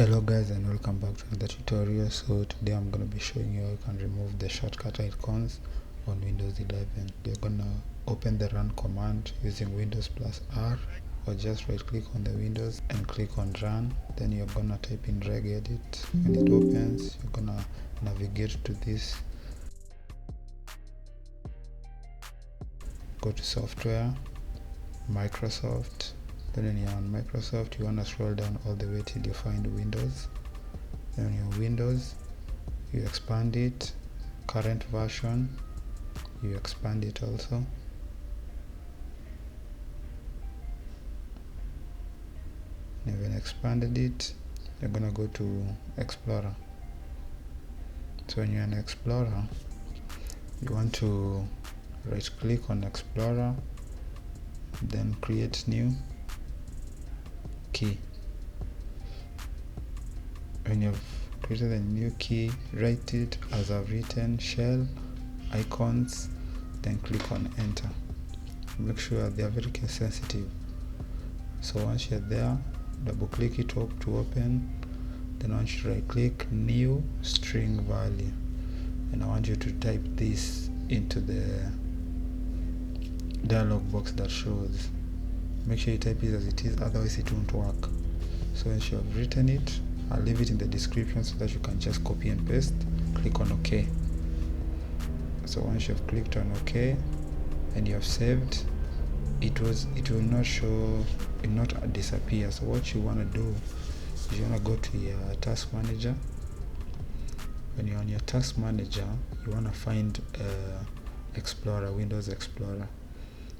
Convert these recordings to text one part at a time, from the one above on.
Hello guys, and welcome back to another tutorial. So today I'm going to be showing you how you can remove the shortcut icons on Windows 11. You're going to open the run command using Windows plus R, or just right click on the Windows and click on run. Then you're going to type in regedit. When it opens, you're going to navigate to this, go to software, Microsoft. Then when you're on Microsoft, you want to scroll down all the way till you find Windows. Then on your Windows, you expand it, current version, you expand it also. And when you expanded it, you're gonna go to Explorer. So when you're in Explorer, you want to right click on Explorer, then create new key. When you've created a new key, write it as I've written, shell icons, then click on enter. Make sure they are very case sensitive. So once you're there, double click it up to open. Then once you right click, new string value, and I want you to type this into the dialog box that shows. Make sure you type it as it is, otherwise it won't work. So once you have written it, I'll leave it in the description so that you can just copy and paste. Click on OK. So once you have clicked on OK and you have saved, it will not show, it will not disappear. So what you want to do is you want to go to your task manager. When you're on your task manager, you want to find Explorer, Windows Explorer,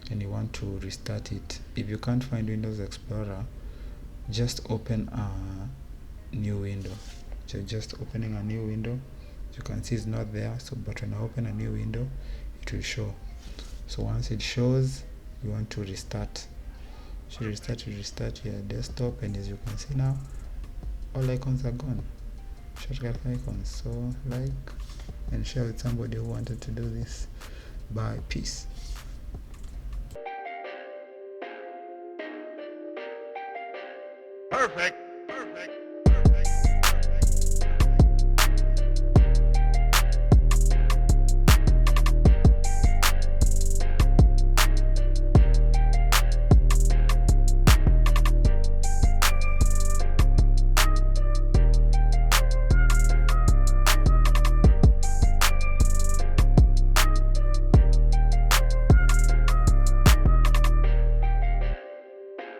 and you want to restart it. If you can't find Windows Explorer, just open a new window. So just opening a new window, as you can see it's not there, so but when I open a new window, it will show. So once it shows, you want to restart. So you restart your desktop, and as you can see now, all icons are gone, shortcut icons. So like and share with somebody who wanted to do this. Bye, peace. Perfect. Perfect.